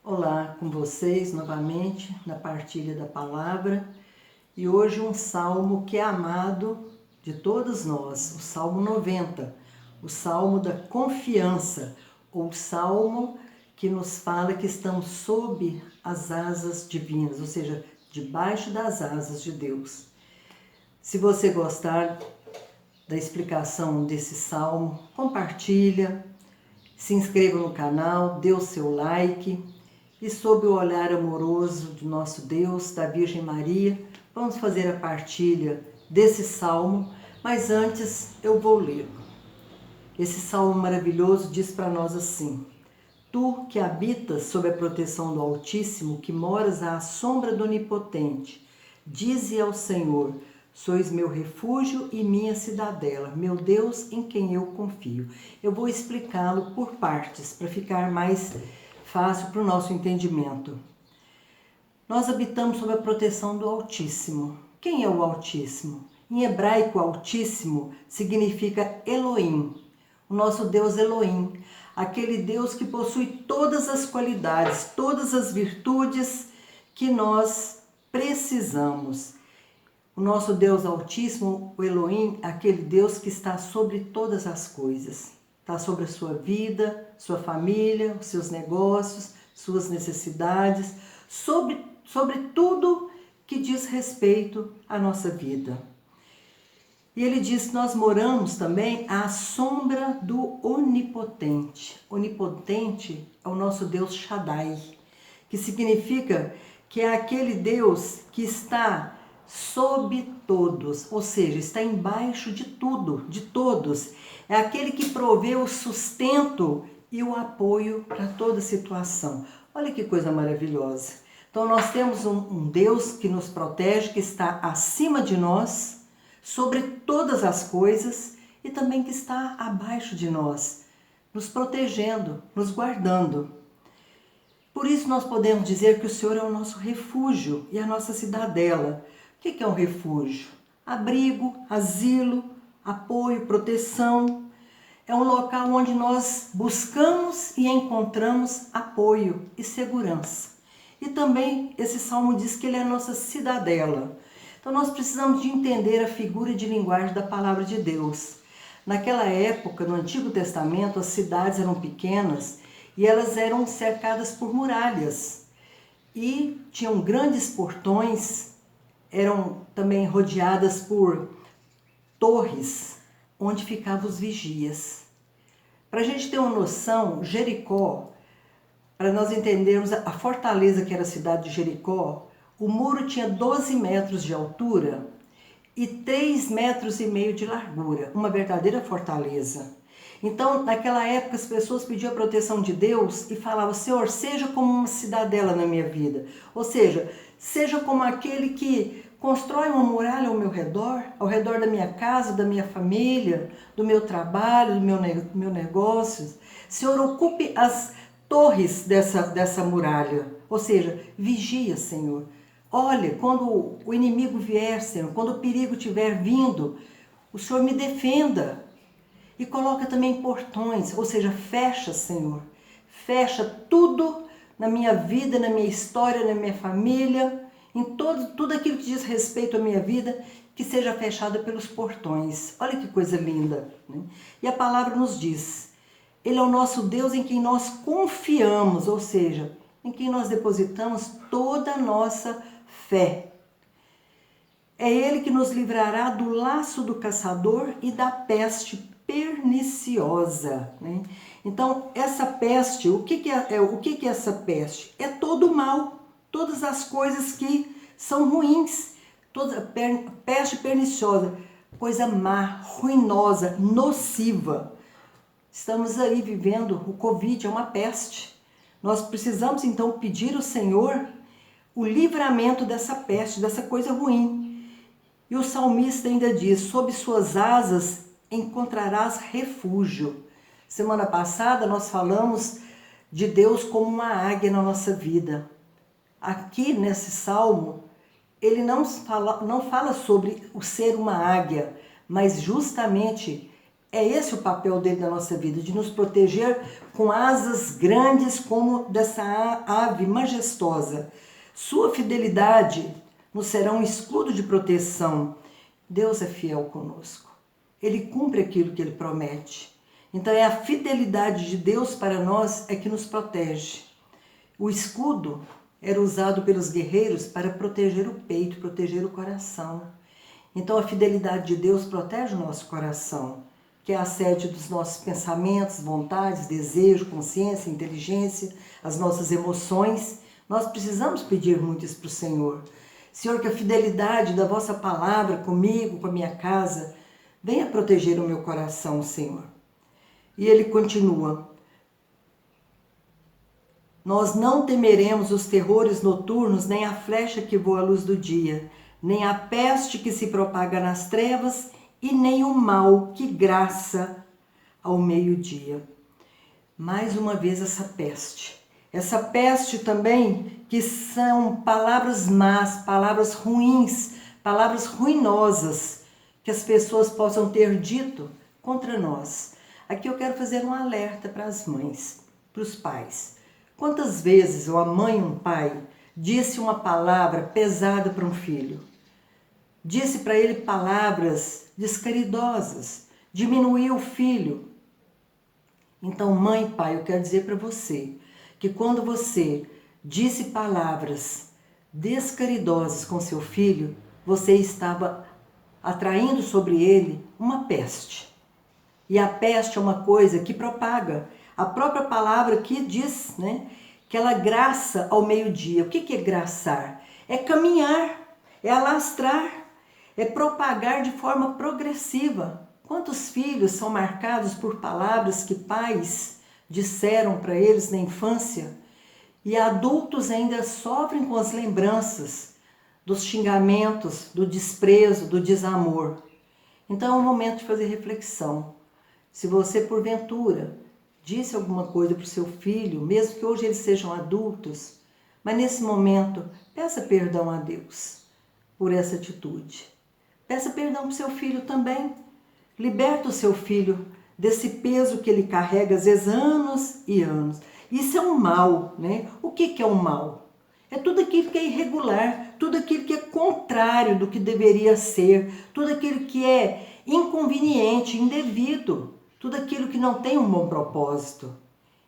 Olá com vocês novamente na partilha da palavra e hoje um salmo que é amado de todos nós, o Salmo 90, o Salmo da confiança, ou o Salmo que nos fala que estamos sob as asas divinas, ou seja, debaixo das asas de Deus. Se você gostar da explicação desse salmo, compartilha, se inscreva no canal, dê o seu like. E sob o olhar amoroso do nosso Deus, da Virgem Maria, vamos fazer a partilha desse salmo, mas antes eu vou ler. Esse salmo maravilhoso diz para nós assim: Tu que habitas sob a proteção do Altíssimo, que moras à sombra do Onipotente, dize ao Senhor: Sois meu refúgio e minha cidadela, meu Deus em quem eu confio. Eu vou explicá-lo por partes, para ficar mais fácil para o nosso entendimento. Nós habitamos sob a proteção do Altíssimo. Quem é o Altíssimo? Em hebraico, Altíssimo significa Elohim, o nosso Deus Elohim, aquele Deus que possui todas as qualidades, todas as virtudes que nós precisamos. O nosso Deus Altíssimo, o Elohim, aquele Deus que está sobre todas as coisas. Está sobre a sua vida, sua família, os seus negócios, suas necessidades, sobre tudo que diz respeito à nossa vida. E ele diz que nós moramos também à sombra do Onipotente. Onipotente é o nosso Deus Shaddai, que significa que é aquele Deus que está sob todos, ou seja, está embaixo de tudo, de todos. É aquele que provê o sustento e o apoio para toda situação. Olha que coisa maravilhosa. Então nós temos um Deus que nos protege, que está acima de nós, sobre todas as coisas, e também que está abaixo de nós, nos protegendo, nos guardando. Por isso nós podemos dizer que o Senhor é o nosso refúgio e a nossa cidadela. O que é um refúgio? Abrigo, asilo, apoio, proteção. É um local onde nós buscamos e encontramos apoio e segurança. E também esse salmo diz que ele é a nossa cidadela. Então nós precisamos de entender a figura de linguagem da palavra de Deus. Naquela época, no Antigo Testamento, as cidades eram pequenas e elas eram cercadas por muralhas. E tinham grandes portões, eram também rodeadas por torres, onde ficavam os vigias. Para a gente ter uma noção, Jericó, para nós entendermos a fortaleza que era a cidade de Jericó, o muro tinha 12 metros de altura e 3,5 metros de largura, uma verdadeira fortaleza. Então, naquela época, as pessoas pediam a proteção de Deus e falavam: Senhor, seja como uma cidadela na minha vida. Ou seja, seja como aquele que constrói uma muralha ao redor da minha casa, da minha família, do meu trabalho, do meu negócio. Senhor, ocupe as torres dessa muralha. Ou seja, vigia, Senhor. Olha, quando o inimigo vier, Senhor, quando o perigo estiver vindo, o Senhor me defenda. E coloca também portões, ou seja, fecha, Senhor. Fecha tudo na minha vida, na minha história, na minha família, em tudo aquilo que diz respeito à minha vida, que seja fechada pelos portões. Olha que coisa linda, né? E a palavra nos diz: Ele é o nosso Deus em quem nós confiamos, ou seja, em quem nós depositamos toda a nossa fé. É Ele que nos livrará do laço do caçador e da peste perniciosa, né? Então, essa peste, o que é essa peste? É todo o mal, todas as coisas que são ruins, toda peste perniciosa, coisa má, ruinosa, nociva. Estamos aí vivendo, o Covid é uma peste. Nós precisamos então pedir ao Senhor o livramento dessa peste, dessa coisa ruim. E o salmista ainda diz: sob suas asas encontrarás refúgio. Semana passada nós falamos de Deus como uma águia na nossa vida. Aqui nesse salmo, ele não fala sobre o ser uma águia, mas justamente É esse o papel dele na nossa vida, de nos proteger com asas grandes como dessa ave majestosa. Sua fidelidade nos será um escudo de proteção. Deus é fiel conosco. Ele cumpre aquilo que ele promete. Então é a fidelidade de Deus para nós é que nos protege. O escudo era usado pelos guerreiros para proteger o peito, proteger o coração. Então a fidelidade de Deus protege o nosso coração, que é a sede dos nossos pensamentos, vontades, desejos, consciência, inteligência, as nossas emoções. Nós precisamos pedir muito isso para o Senhor. Senhor, que a fidelidade da vossa palavra comigo, com a minha casa, venha proteger o meu coração, Senhor. E ele continua: nós não temeremos os terrores noturnos, nem a flecha que voa à luz do dia, nem a peste que se propaga nas trevas, e nem o mal que graça ao meio-dia. Mais uma vez essa peste. Essa peste também, que são palavras más, palavras ruins, palavras ruinosas, que as pessoas possam ter dito contra nós. Aqui eu quero fazer um alerta para as mães, para os pais. Quantas vezes uma mãe ou um pai disse uma palavra pesada para um filho? Disse para ele palavras descaridosas, diminuiu o filho. Então, mãe e pai, eu quero dizer para você que quando você disse palavras descaridosas com seu filho, você estava atraindo sobre ele uma peste. E a peste é uma coisa que propaga. A própria palavra aqui diz, né, que ela graça ao meio-dia. O que é graçar? É caminhar, é alastrar, é propagar de forma progressiva. Quantos filhos são marcados por palavras que pais disseram para eles na infância e adultos ainda sofrem com as lembranças dos xingamentos, do desprezo, do desamor? Então é um momento de fazer reflexão. Se você, porventura, disse alguma coisa para o seu filho, mesmo que hoje eles sejam adultos, mas nesse momento, peça perdão a Deus por essa atitude. Peça perdão para o seu filho também. Liberta o seu filho desse peso que ele carrega, às vezes, anos e anos. Isso é um mal, né? O que é um mal? É tudo aquilo que é irregular, tudo aquilo que é contrário do que deveria ser, tudo aquilo que é inconveniente, indevido, tudo aquilo que não tem um bom propósito.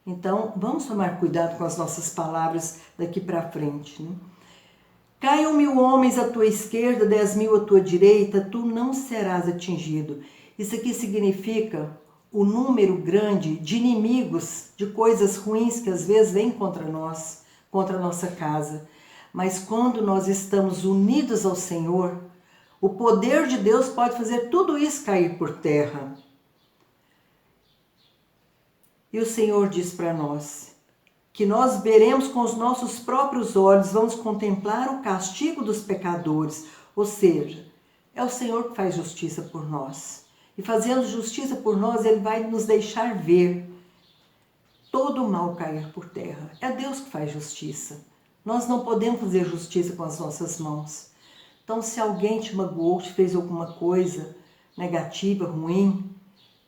Então, vamos tomar cuidado com as nossas palavras daqui para frente, né? Caiam 1000 homens à tua esquerda, 10.000 à tua direita, tu não serás atingido. Isso aqui significa o número grande de inimigos, de coisas ruins que às vezes vêm contra nós, contra a nossa casa. Mas quando nós estamos unidos ao Senhor, o poder de Deus pode fazer tudo isso cair por terra. E o Senhor diz para nós que nós veremos com os nossos próprios olhos, vamos contemplar o castigo dos pecadores. Ou seja, é o Senhor que faz justiça por nós. E fazendo justiça por nós, Ele vai nos deixar ver todo o mal cair por terra. É Deus que faz justiça. Nós não podemos fazer justiça com as nossas mãos. Então, se alguém te magoou, te fez alguma coisa negativa, ruim,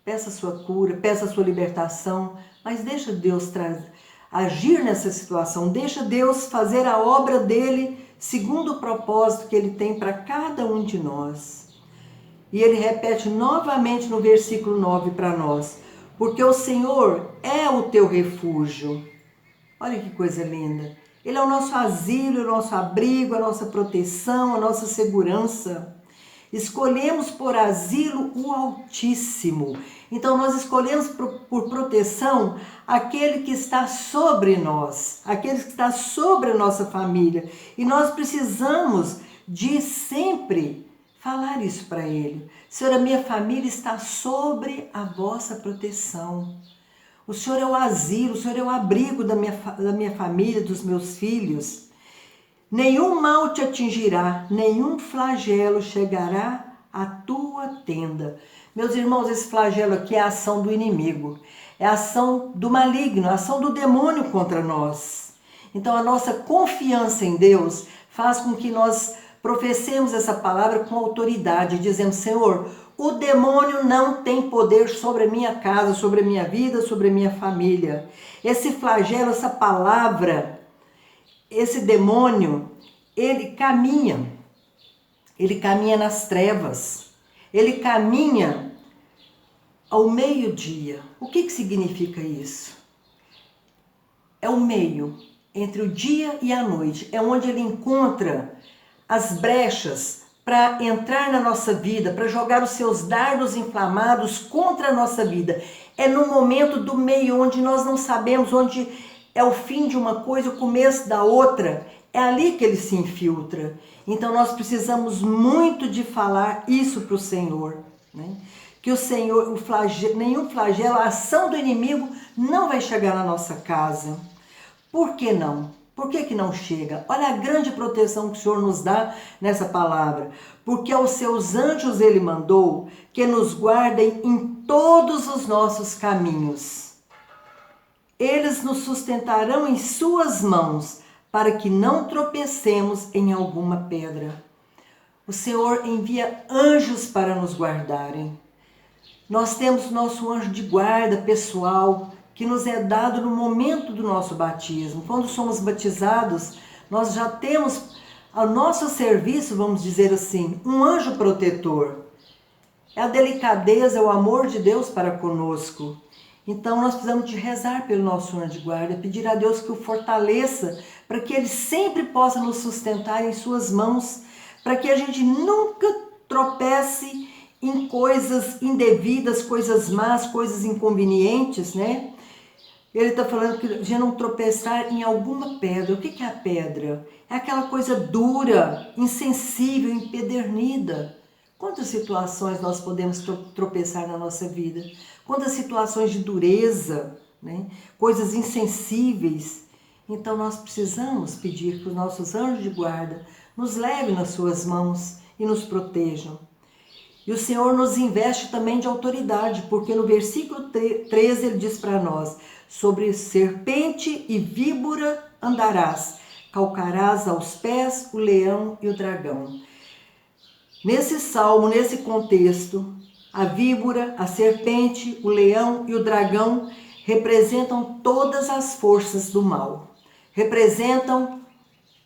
peça a sua cura, peça a sua libertação, mas deixa Deus agir nessa situação, deixa Deus fazer a obra dele segundo o propósito que ele tem para cada um de nós. E ele repete novamente no versículo 9 para nós: porque o Senhor é o teu refúgio. Olha que coisa linda. Ele é o nosso asilo, o nosso abrigo, a nossa proteção, a nossa segurança. Escolhemos por asilo o Altíssimo. Então nós escolhemos por proteção aquele que está sobre nós, aquele que está sobre a nossa família. E nós precisamos de sempre falar isso para ele. Senhor, a minha família está sobre a vossa proteção. O Senhor é o asilo, o Senhor é o abrigo da minha família, dos meus filhos. Nenhum mal te atingirá, nenhum flagelo chegará à tua tenda. Meus irmãos, esse flagelo aqui é a ação do inimigo, é a ação do maligno, a ação do demônio contra nós. Então a nossa confiança em Deus faz com que nós professemos essa palavra com autoridade, dizendo: Senhor, o demônio não tem poder sobre a minha casa, sobre a minha vida, sobre a minha família. Esse flagelo, essa palavra, esse demônio, ele caminha nas trevas, ele caminha ao meio-dia. O que significa isso? É o meio entre o dia e a noite, é onde ele encontra as brechas para entrar na nossa vida, para jogar os seus dardos inflamados contra a nossa vida. É no momento do meio, onde nós não sabemos, onde é o fim de uma coisa, o começo da outra. É ali que ele se infiltra. Então nós precisamos muito de falar isso para o Senhor, né? Que o Senhor, nenhum flagelo, a ação do inimigo não vai chegar na nossa casa. Por que não? Por que não chega? Olha a grande proteção que o Senhor nos dá nessa palavra. Porque aos seus anjos ele mandou que nos guardem em todos os nossos caminhos. Eles nos sustentarão em suas mãos, para que não tropecemos em alguma pedra. O Senhor envia anjos para nos guardarem. Nós temos nosso anjo de guarda pessoal, que nos é dado no momento do nosso batismo. Quando somos batizados, nós já temos ao nosso serviço, vamos dizer assim, um anjo protetor. É a delicadeza, é o amor de Deus para conosco. Então nós precisamos de rezar pelo nosso anjo de guarda, pedir a Deus que o fortaleça, para que ele sempre possa nos sustentar em suas mãos, para que a gente nunca tropece em coisas indevidas, coisas más, coisas inconvenientes, né? Ele está falando que a gente não tropeçar em alguma pedra. O que é a pedra? É aquela coisa dura, insensível, empedernida. Quantas situações nós podemos tropeçar na nossa vida? Quantas situações de dureza, né? Coisas insensíveis. Então nós precisamos pedir que os nossos anjos de guarda nos levem nas suas mãos e nos protejam. E o Senhor nos investe também de autoridade, porque no versículo 13 ele diz para nós: sobre serpente e víbora andarás, calcarás aos pés o leão e o dragão. Nesse salmo, nesse contexto, a víbora, a serpente, o leão e o dragão representam todas as forças do mal. Representam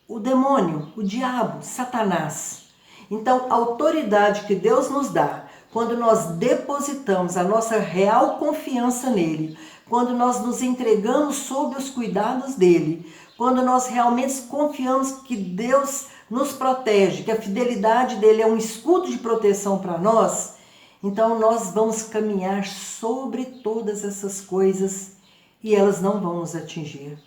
o demônio, o diabo, Satanás. Então, a autoridade que Deus nos dá, quando nós depositamos a nossa real confiança nele, quando nós nos entregamos sob os cuidados dele, quando nós realmente confiamos que Deus nos protege, que a fidelidade dele é um escudo de proteção para nós, então nós vamos caminhar sobre todas essas coisas e elas não vão nos atingir.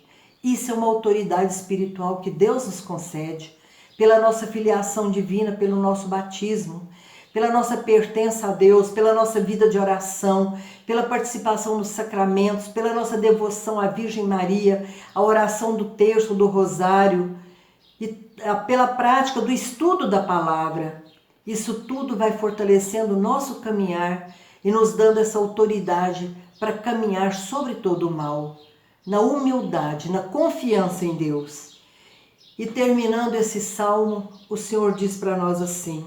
Isso é uma autoridade espiritual que Deus nos concede, pela nossa filiação divina, pelo nosso batismo, pela nossa pertença a Deus, pela nossa vida de oração, pela participação nos sacramentos, pela nossa devoção à Virgem Maria, a oração do terço, do rosário, e pela prática do estudo da palavra. Isso tudo vai fortalecendo o nosso caminhar e nos dando essa autoridade para caminhar sobre todo o mal, na humildade, na confiança em Deus. E terminando esse salmo, o Senhor diz para nós assim: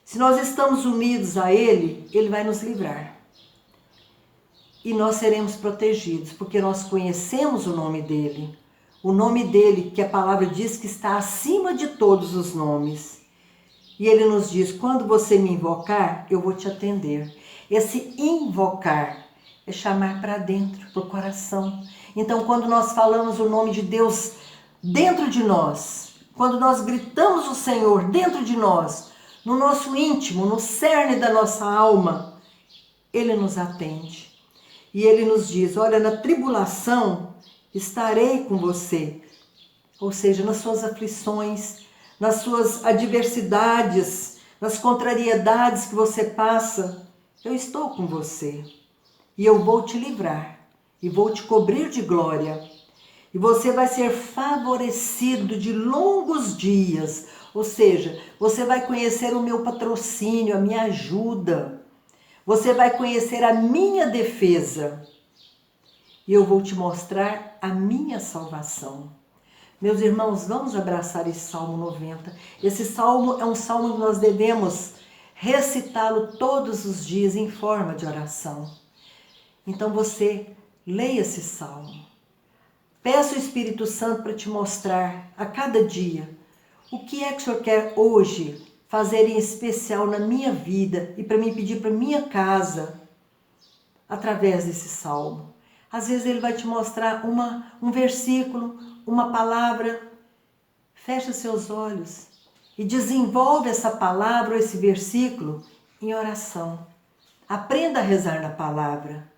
se nós estamos unidos a Ele, Ele vai nos livrar. E nós seremos protegidos, porque nós conhecemos o nome dEle. O nome dEle, que a palavra diz que está acima de todos os nomes. E Ele nos diz: quando você me invocar, eu vou te atender. Esse invocar é chamar para dentro, para o coração. Então, quando nós falamos o nome de Deus dentro de nós, quando nós gritamos o Senhor dentro de nós, no nosso íntimo, no cerne da nossa alma, Ele nos atende. E Ele nos diz: olha, na tribulação estarei com você. Ou seja, nas suas aflições, nas suas adversidades, nas contrariedades que você passa, eu estou com você. E eu vou te livrar, e vou te cobrir de glória. E você vai ser favorecido de longos dias. Ou seja, você vai conhecer o meu patrocínio, a minha ajuda. Você vai conhecer a minha defesa. E eu vou te mostrar a minha salvação. Meus irmãos, vamos abraçar esse Salmo 90. Esse salmo é um salmo que nós devemos recitá-lo todos os dias em forma de oração. Então você leia esse salmo. Peça o Espírito Santo para te mostrar a cada dia o que é que o Senhor quer hoje fazer em especial na minha vida e para me pedir para minha casa através desse salmo. Às vezes ele vai te mostrar um versículo, uma palavra. Fecha seus olhos e desenvolve essa palavra ou esse versículo em oração. Aprenda a rezar na palavra,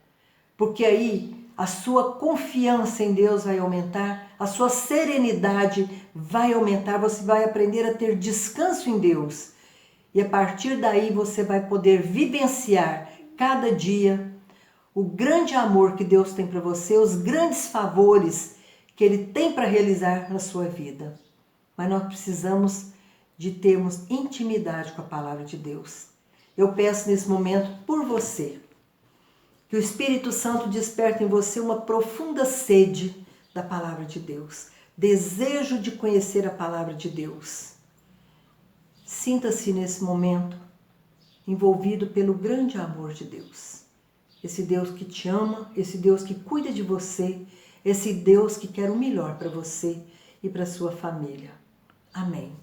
porque aí a sua confiança em Deus vai aumentar, a sua serenidade vai aumentar, você vai aprender a ter descanso em Deus. E a partir daí você vai poder vivenciar cada dia o grande amor que Deus tem para você, os grandes favores que Ele tem para realizar na sua vida. Mas nós precisamos de termos intimidade com a palavra de Deus. Eu peço nesse momento por você, que o Espírito Santo desperte em você uma profunda sede da palavra de Deus, desejo de conhecer a palavra de Deus. Sinta-se nesse momento envolvido pelo grande amor de Deus. Esse Deus que te ama, esse Deus que cuida de você, esse Deus que quer o melhor para você e para sua família. Amém.